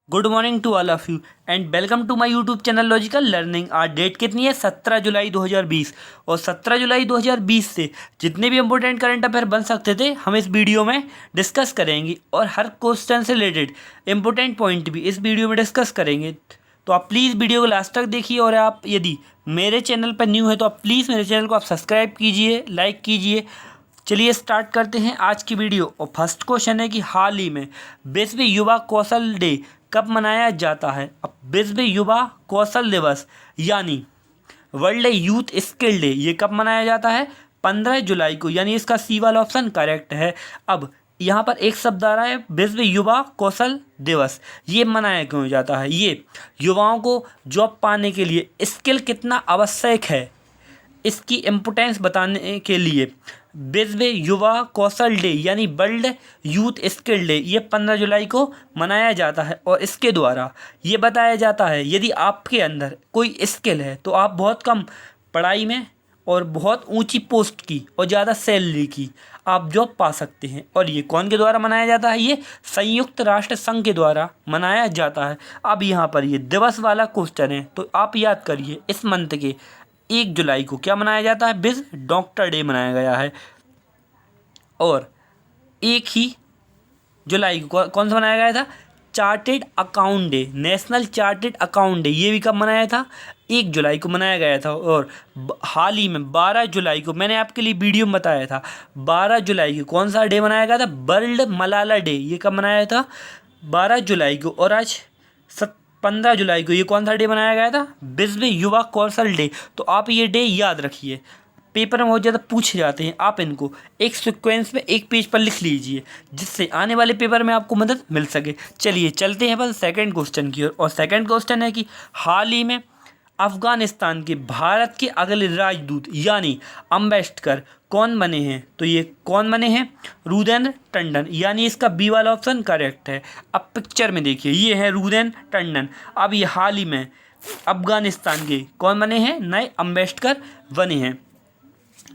Good morning to all of you and welcome to my YouTube channel logical learning. आज date कितनी है? 17 जुलाई 2020। और 17 जुलाई 2020 से जितने भी इंपॉर्टेंट करंट अफेयर बन सकते थे हम इस वीडियो में डिस्कस करेंगे, और हर क्वेश्चन से रिलेटेड इंपॉर्टेंट पॉइंट भी इस वीडियो में डिस्कस करेंगे। तो आप प्लीज़ वीडियो को लास्ट तक देखिए, और आप यदि मेरे चैनल पर न्यू है तो आप प्लीज़ मेरे चैनल को आप सब्सक्राइब कीजिए, लाइक कीजिए। चलिए स्टार्ट करते हैं आज की वीडियो। और फर्स्ट क्वेश्चन है कि हाल ही में विश्व युवा कौशल डे कब मनाया जाता है? अब विश्व युवा कौशल दिवस यानी वर्ल्ड यूथ स्किल डे ये कब मनाया जाता है? 15 जुलाई को, यानी इसका सी वाला ऑप्शन करेक्ट है। अब यहाँ पर एक शब्द आ रहा है विश्व युवा कौशल दिवस। ये मनाया क्यों जाता है? ये युवाओं को जॉब पाने के लिए स्किल कितना आवश्यक है इसकी इम्पोर्टेंस बताने के लिए विश्व युवा कौशल डे यानी वर्ल्ड यूथ स्किल डे ये 15 जुलाई को मनाया जाता है। और इसके द्वारा ये बताया जाता है यदि आपके अंदर कोई स्किल है तो आप बहुत कम पढ़ाई में और बहुत ऊंची पोस्ट की और ज़्यादा सैलरी की आप जॉब पा सकते हैं। और ये कौन के द्वारा मनाया जाता है? ये संयुक्त राष्ट्र संघ के द्वारा मनाया जाता है। अब यहाँ पर ये दिवस वाला क्वेश्चन है तो आप याद करिए इस मंथ के 1 जुलाई को क्या मनाया जाता है? विश्व डॉक्टर डे मनाया गया है। और 1 ही जुलाई को कौन सा मनाया गया था? Chartered account day, national chartered account day ये भी कब मनाया था? 1 जुलाई को मनाया गया था। और हाल ही में 12 जुलाई को मैंने आपके लिए वीडियो में बताया था 12 जुलाई को कौन सा डे मनाया गया था? World Malala day. ये कब मनाया था? 12 जुलाई को। और आज 15 जुलाई को ये कौन सा डे मनाया गया था? विश्व युवा कौशल डे। तो आप ये डे याद रखिए, पेपर में बहुत ज़्यादा पूछे जाते हैं। आप इनको एक सीक्वेंस में एक पेज पर लिख लीजिए जिससे आने वाले पेपर में आपको मदद मिल सके। चलिए चलते हैं बस सेकंड क्वेश्चन की ओर। और सेकंड क्वेश्चन है कि हाल ही में अफगानिस्तान के भारत के अगले राजदूत यानी अम्बेसडर कौन बने हैं? तो ये कौन बने हैं? रुदेन टंडन, यानी इसका बी वाला ऑप्शन करेक्ट है। अब पिक्चर में देखिए ये है रुदेन टंडन। अब ये हाल ही में अफगानिस्तान के कौन बने हैं? नए अम्बेसडर बने हैं।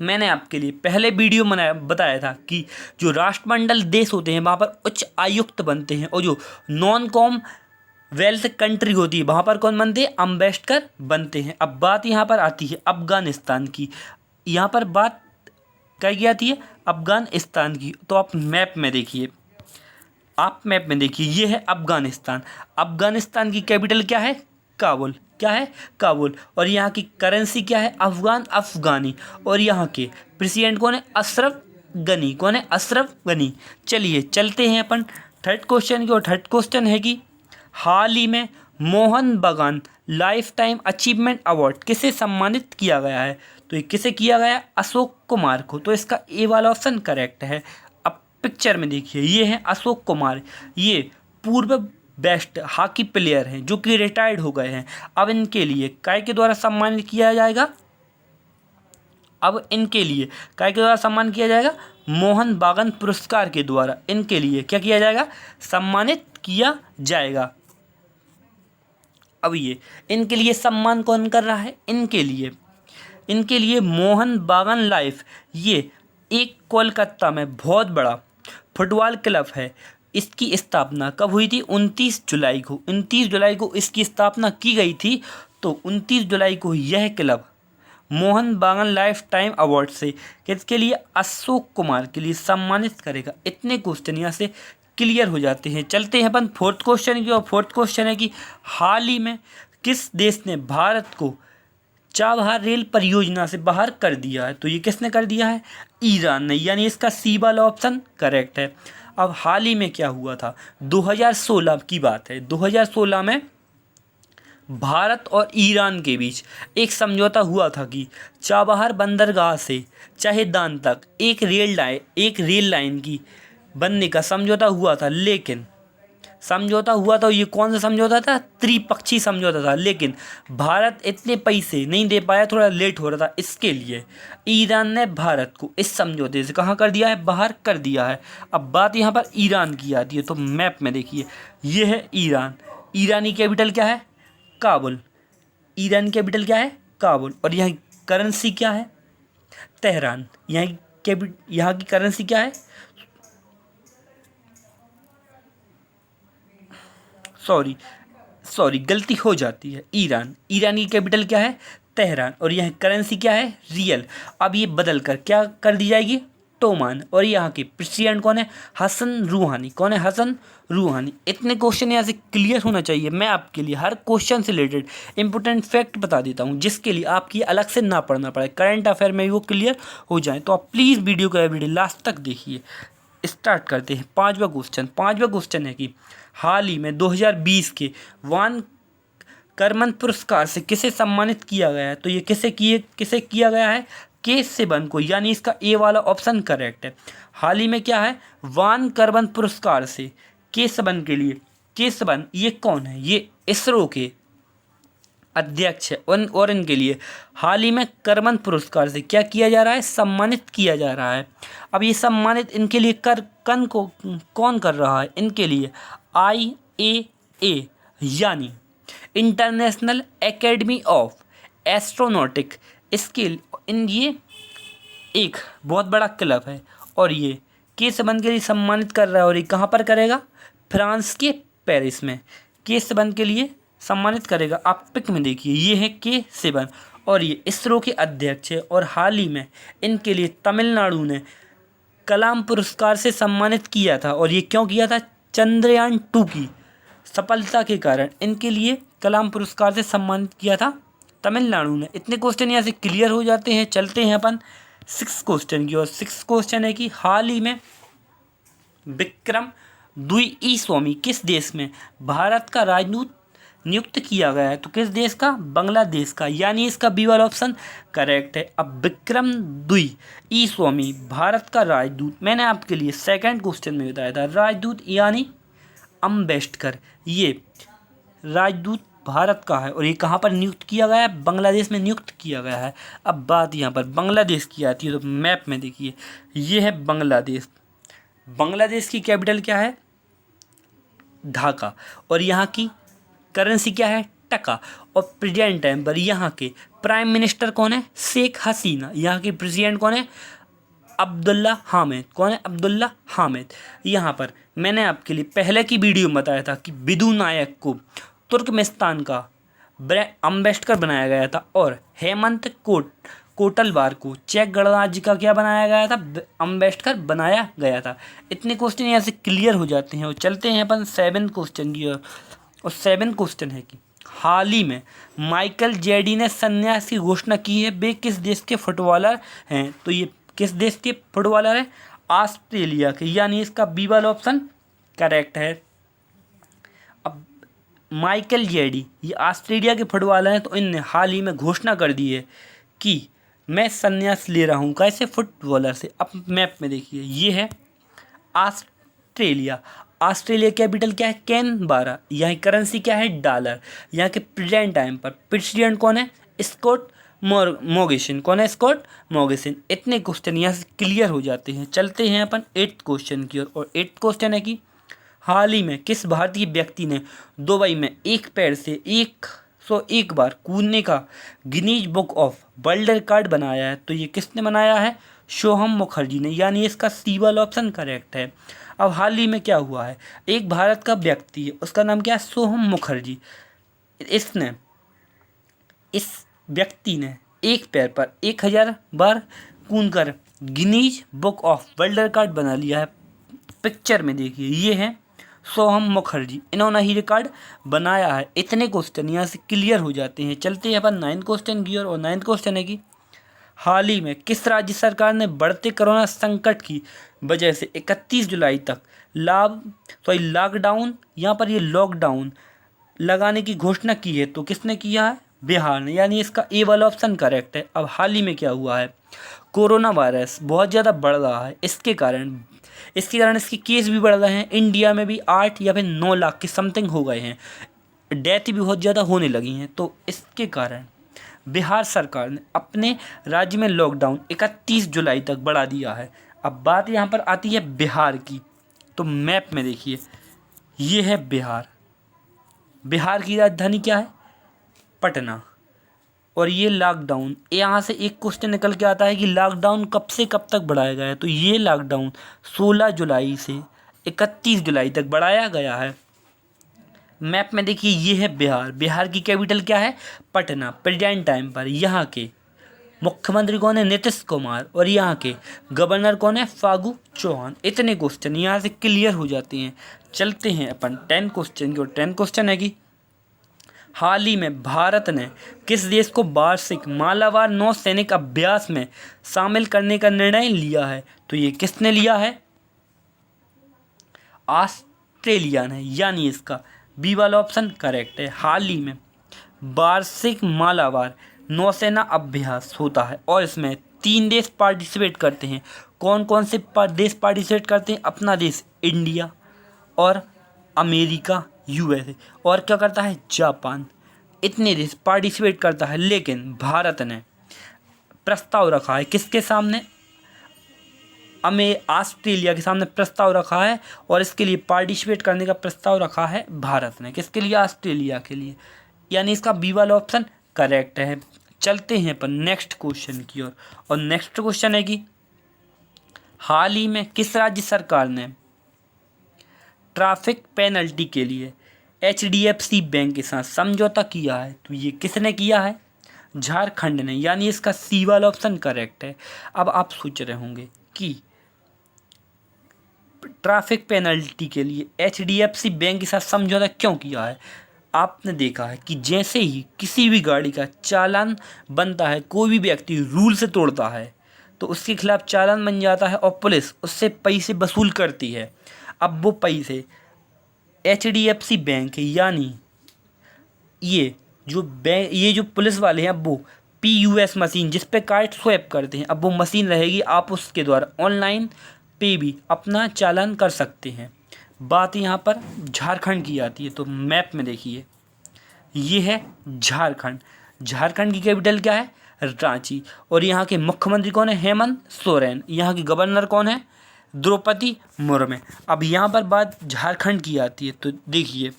मैंने आपके लिए पहले वीडियो में बताया था कि जो राष्ट्रमंडल देश होते हैं वहाँ पर उच्च आयुक्त बनते हैं, और जो नॉन कॉम वेल्थ कंट्री होती है वहाँ पर कौन बनते हैं? अम्बेसडर बनते हैं। अब बात यहाँ पर आती है अफगानिस्तान की। यहाँ पर बात कही आती है अफगानिस्तान की। तो आप मैप में देखिए, आप मैप में देखिए ये है अफगानिस्तान। अफगानिस्तान की कैपिटल क्या है? काबुल। क्या है? काबुल। और यहाँ की करेंसी क्या है? अफगानी। और यहाँ के प्रेसिडेंट कौन है? अशरफ गनी। कौन है? अशरफ गनी। चलिए चलते हैं अपन थर्ड क्वेश्चन की। और थर्ड क्वेश्चन है कि हाल ही में मोहन बागान लाइफ टाइम अचीवमेंट अवार्ड किसे सम्मानित किया गया है? तो ये किसे किया गया? अशोक कुमार को। तो इसका ए वाला ऑप्शन करेक्ट है। अब पिक्चर में देखिए ये है अशोक कुमार। ये पूर्व बेस्ट हॉकी प्लेयर हैं जो कि रिटायर्ड हो गए हैं। अब इनके लिए काय के द्वारा सम्मानित किया जाएगा? अब इनके लिए काय के द्वारा सम्मान किया जाएगा? मोहन बागान पुरस्कार के द्वारा इनके लिए क्या किया जाएगा? सम्मानित किया जाएगा। अब ये इनके लिए सम्मान कौन कर रहा है? इनके लिए मोहन बागान लाइफ, ये एक कोलकाता में बहुत बड़ा फुटबॉल क्लब है। इसकी स्थापना कब हुई थी? 29 जुलाई को। 29 जुलाई को इसकी स्थापना की गई थी। तो 29 जुलाई को यह क्लब मोहन बागान लाइफ टाइम अवार्ड से किसके लिए? अशोक कुमार के लिए सम्मानित करेगा। इतने क्वेश्चन यहाँ से क्लियर हो जाते हैं। चलते हैं अपन फोर्थ क्वेश्चन की। और फोर्थ क्वेश्चन है कि हाल ही में किस देश ने भारत को चाबहार रेल परियोजना से बाहर कर दिया है? तो ये किसने कर दिया है? ईरान ने, यानी इसका सी वाला ऑप्शन करेक्ट है। अब हाल ही में क्या हुआ था? 2016 की बात है। 2016 में भारत और ईरान के बीच एक समझौता हुआ था कि चाबहार बंदरगाह से चाहेदान तक एक रेल लाइन की बनने का समझौता हुआ था। लेकिन समझौता हुआ था, ये कौन सा समझौता था? त्रिपक्षीय समझौता था। लेकिन भारत इतने पैसे नहीं दे पाया, थोड़ा लेट हो रहा था। इसके लिए ईरान ने भारत को इस समझौते से कहाँ कर दिया है? बाहर कर दिया है। अब बात यहाँ पर ईरान की आती है। तो मैप में देखिए ये है ईरान। ईरानी कैपिटल क्या है? काबुल। ईरान कैपिटल क्या है? काबुल। और यहाँ की करेंसी क्या है? तेहरान। यहाँ की करेंसी क्या है? सॉरी सॉरी गलती हो जाती है, ईरान। ईरान की कैपिटल क्या है? तेहरान। और यहाँ करेंसी क्या है? रियल। अब ये बदल कर क्या कर दी जाएगी? टोमान। और यहाँ के प्रेसिडेंट कौन है? हसन रूहानी। कौन है? हसन रूहानी। इतने क्वेश्चन यहाँ से क्लियर होना चाहिए। मैं आपके लिए हर क्वेश्चन से रिलेटेड इंपॉर्टेंट फैक्ट बता देता हूँ, जिसके लिए आपकी अलग से ना पढ़ना पड़े, करंट अफेयर में भी वो क्लियर हो जाए। तो आप प्लीज़ वीडियो का एवरीडे लास्ट तक देखिए। स्टार्ट करते हैं। पाँचवा क्वेश्चन है कि हाल ही में 2020 के वान करमन पुरस्कार से किसे सम्मानित किया गया है? तो ये किसे किया गया है? के सिबन को, यानी इसका ए वाला ऑप्शन करेक्ट है। हाल ही में क्या है? वान करमन पुरस्कार से के सिबन के लिए। के सिबन ये कौन है? ये इसरो के अध्यक्ष है। और इनके लिए हाल ही में करमन पुरस्कार से क्या किया जा रहा है? सम्मानित किया जा रहा है। अब ये सम्मानित इनके लिए कौन कर रहा है? इनके लिए IAA यानी इंटरनेशनल एकेडमी ऑफ एस्ट्रोनॉटिक स्किल, ये एक बहुत बड़ा क्लब है और ये के सिबन के लिए सम्मानित कर रहा है। और ये कहाँ पर करेगा? फ्रांस के पेरिस में के सिबन के लिए सम्मानित करेगा। आप पिक में देखिए, ये है के सिबन और ये इसरो के अध्यक्ष है। और हाल ही में इनके लिए तमिलनाडु ने कलाम पुरस्कार से सम्मानित किया था। और ये क्यों किया था? चंद्रयान 2 की सफलता के कारण इनके लिए कलाम पुरस्कार से सम्मानित किया था तमिलनाडु ने। इतने क्वेश्चन यहाँ से क्लियर हो जाते हैं। चलते हैं अपन 6 क्वेश्चन की। और 6 क्वेश्चन है कि हाल ही में विक्रम द्विवेदी स्वामी किस देश में भारत का राजदूत नियुक्त किया गया है? तो किस देश का? बांग्लादेश का, यानी इसका बी वाला ऑप्शन करेक्ट है। अब विक्रम द्विवेदी स्वामी भारत का राजदूत, मैंने आपके लिए सेकंड क्वेश्चन में बताया था, राजदूत यानी अम्बेडकर, ये राजदूत भारत का है। और ये कहाँ पर नियुक्त किया गया है? बांग्लादेश में नियुक्त किया गया है। अब बात यहाँ पर बांग्लादेश की आती है, तो मैप में देखिए, ये है बांग्लादेश। बांग्लादेश की कैपिटल क्या है? ढाका। और यहाँ की करेंसी क्या है? टका। और प्रेजेंट टाइम पर यहाँ के प्राइम मिनिस्टर कौन है? शेख हसीना। यहाँ के प्रेसिडेंट कौन है? अब्दुल्ला हामिद। कौन है? अब्दुल्ला हामिद। यहाँ पर मैंने आपके लिए पहले की वीडियो में बताया था कि बिदु नायक को तुर्कमेनिस्तान का अम्बेडकर बनाया गया था और हेमंत कोटलवार को चेक गणराज्य का क्या बनाया गया था? अम्बेडकर बनाया गया था। इतने क्वेश्चन यहाँ से क्लियर हो जाते हैं। और चलते हैं अपन 7 क्वेश्चन की ओर। और 7 क्वेश्चन है कि हाल ही में माइकल जेडी ने संन्यास की घोषणा की है। वे किस देश के फुटबॉलर हैं? तो ये किस देश के फुटबॉलर हैं? ऑस्ट्रेलिया के, यानी इसका बी वाला ऑप्शन करेक्ट है। अब माइकल जेडी ये ऑस्ट्रेलिया के फुटबॉलर हैं, तो इनने हाल ही में घोषणा कर दी है कि मैं संन्यास ले रहा हूँ। कैसे? फुटबॉलर से। अब मैप में देखिए, ये है ऑस्ट्रेलिया। ऑस्ट्रेलिया कैपिटल क्या है? कैनबरा। यहाँ करेंसी क्या है? डॉलर। यहाँ के प्रेजेंट टाइम पर प्रेसिडेंट कौन है? Scott Morrison. कौन है? Scott Morrison. इतने क्वेश्चन यहाँ से क्लियर हो जाते हैं। चलते हैं अपन 8 क्वेश्चन की ओर। और 8 क्वेश्चन है कि हाल ही में किस भारतीय व्यक्ति ने दुबई में एक पैर से 101 बार कूदने का Guinness book of world record बनाया है? तो ये किसने बनाया है? सोहम मुखर्जी ने, यानी इसका सी वाला ऑप्शन करेक्ट है। अब हाल ही में क्या हुआ है? एक भारत का व्यक्ति है, उसका नाम क्या है? सोहम मुखर्जी। इस व्यक्ति ने एक पैर पर 1000 बार कूदकर Guinness book of world record बना लिया है। पिक्चर में देखिए, ये है सोहम मुखर्जी, इन्होंने ही रिकॉर्ड बनाया है। इतने क्वेश्चन यहाँ से क्लियर हो जाते हैं। चलते हैं अपन 9 क्वेश्चन की ओर। और 9 क्वेश्चन है कि हाल ही में किस राज्य सरकार ने बढ़ते कोरोना संकट की वजह से 31 जुलाई तक लॉकडाउन, यहाँ पर ये लॉकडाउन लगाने की घोषणा की है? तो किसने किया है? बिहार ने, यानी इसका ए वाला ऑप्शन करेक्ट है। अब हाल ही में क्या हुआ है? कोरोना वायरस बहुत ज़्यादा बढ़ रहा है, इसके कारण इसके केस भी बढ़ रहे हैं। इंडिया में भी 8 या फिर 9 लाख के समथिंग हो गए हैं, डेथ भी बहुत ज़्यादा होने लगी हैं। तो इसके कारण बिहार सरकार ने अपने राज्य में लॉकडाउन 31 जुलाई तक बढ़ा दिया है। अब बात यहाँ पर आती है बिहार की, तो मैप में देखिए, ये है बिहार। बिहार की राजधानी क्या है? पटना। और ये लॉकडाउन, यहाँ से एक क्वेश्चन निकल के आता है कि लॉकडाउन कब से कब तक बढ़ाया गया है? तो ये लॉकडाउन 16 जुलाई से 31 जुलाई तक बढ़ाया गया है। मैप में देखिए ये है बिहार। बिहार की कैपिटल क्या है? पटना। प्रेजेंट टाइम पर यहाँ के मुख्यमंत्री कौन है? नीतीश कुमार। और यहाँ के गवर्नर कौन है? फागू चौहान। इतने क्वेश्चन यहाँ से क्लियर हो जाते हैं। चलते हैं अपन 10 क्वेश्चन की। और 10 क्वेश्चन है कि हाल ही में भारत ने किस देश को वार्षिक मालाबार नौसैनिक अभ्यास में शामिल करने का निर्णय लिया है? तो ये किसने लिया है? ऑस्ट्रेलिया ने। यानी इसका बी वाला ऑप्शन करेक्ट है। हाल ही में वार्षिक मालाबार नौसेना अभ्यास होता है और इसमें 3 देश पार्टिसिपेट करते हैं। कौन कौन से देश पार्टिसिपेट करते हैं? अपना देश इंडिया और अमेरिका यूएसए और क्या करता है? जापान। इतने देश पार्टिसिपेट करता है, लेकिन भारत ने प्रस्ताव रखा है किसके सामने? ऑस्ट्रेलिया के सामने प्रस्ताव रखा है और इसके लिए पार्टिसिपेट करने का प्रस्ताव रखा है भारत ने। किसके लिए? ऑस्ट्रेलिया के लिए। यानी इसका बी वाला ऑप्शन करेक्ट है। चलते हैं अपन नेक्स्ट क्वेश्चन की ओर। और नेक्स्ट क्वेश्चन है कि हाल ही में किस राज्य सरकार ने ट्रैफिक पेनल्टी के लिए HDFC बैंक के साथ समझौता किया है? तो ये किसने किया है? झारखंड ने। यानी इसका सी वाला ऑप्शन करेक्ट है। अब आप सोच रहे होंगे कि ट्रैफिक पेनल्टी के लिए HDFC बैंक के साथ समझौता क्यों किया है? आपने देखा है कि जैसे ही किसी भी गाड़ी का चालान बनता है, कोई भी व्यक्ति रूल से तोड़ता है तो उसके खिलाफ चालान बन जाता है और पुलिस उससे पैसे वसूल करती है। अब वो पैसे HDFC बैंक यानी ये जो पुलिस वाले हैं, अब वो PUS मशीन जिस पे कार्ड स्वैप करते हैं, अब वो मशीन रहेगी। आप उसके द्वारा ऑनलाइन पे भी अपना चालान कर सकते हैं। बात यहाँ पर झारखंड की आती है। तो मैप में देखिए ये है झारखंड। झारखंड की कैपिटल क्या है? रांची। और यहाँ के मुख्यमंत्री कौन है? हेमंत सोरेन। यहाँ की गवर्नर कौन है? द्रौपदी मुर्मू। अब यहाँ पर बात झारखंड की आती है। तो देखिए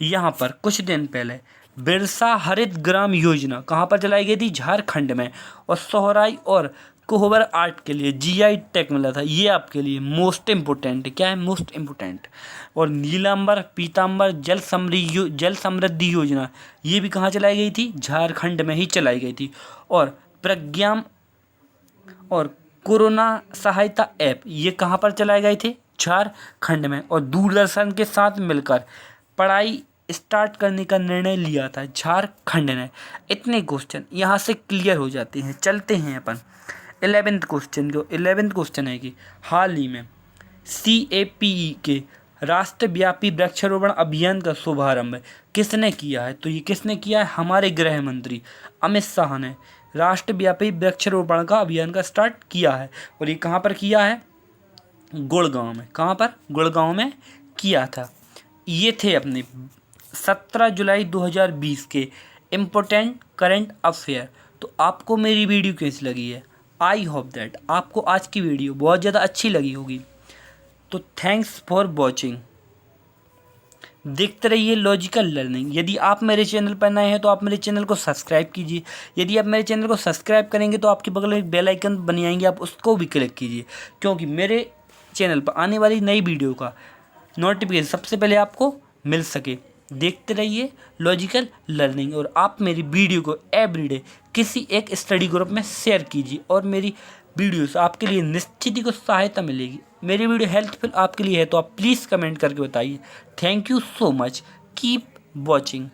यहाँ पर कुछ दिन पहले बिरसा हरित ग्राम योजना कहाँ पर चलाई गई थी? झारखंड में। और सोहराई और कोहबर आर्ट के लिए GI टैग मिला था। ये आपके लिए मोस्ट इम्पोर्टेंट है। क्या है? Most important. और नीलांबर पीतांबर जल समृद्धि योजना ये भी कहाँ चलाई गई थी? झारखंड में ही चलाई गई थी। और प्रज्ञाम और कोरोना सहायता ऐप ये कहाँ पर चलाए गए थे? झारखंड में। और दूरदर्शन के साथ मिलकर पढ़ाई स्टार्ट करने का निर्णय लिया था झारखंड ने। इतने क्वेश्चन यहाँ से क्लियर हो जाते हैं। चलते हैं अपन 11th क्वेश्चन को। 11th क्वेश्चन है कि हाल ही में CAPE के राष्ट्रव्यापी वृक्षारोपण अभियान का शुभारंभ किसने किया है? तो ये किसने किया है? हमारे गृह मंत्री अमित शाह ने राष्ट्रव्यापी वृक्षारोपण का अभियान का स्टार्ट किया है। और ये कहाँ पर किया है? गुड़गांव में। कहाँ पर? गुड़गांव में किया था। ये थे अपने 17 जुलाई 2020 के इम्पोर्टेंट करंट अफेयर। तो आपको मेरी वीडियो कैसी लगी है? आई होप दैट आपको आज की वीडियो बहुत ज़्यादा अच्छी लगी होगी। तो थैंक्स फॉर वॉचिंग। देखते रहिए लॉजिकल लर्निंग। यदि आप मेरे चैनल पर नए हैं तो आप मेरे चैनल को सब्सक्राइब कीजिए। यदि आप मेरे चैनल को सब्सक्राइब करेंगे तो आपके बगल में एक बेल आइकन बनी आएंगे, आप उसको भी क्लिक कीजिए, क्योंकि मेरे चैनल पर आने वाली नई वीडियो का नोटिफिकेशन सबसे पहले आपको मिल सके। देखते रहिए लॉजिकल लर्निंग। और आप मेरी वीडियो को एवरीडे किसी एक स्टडी ग्रुप में शेयर कीजिए और मेरी वीडियोस आपके लिए निश्चित ही कुछ सहायता मिलेगी। मेरी वीडियो हेल्पफुल आपके लिए है तो आप प्लीज़ कमेंट करके बताइए। Thank you so much. Keep watching.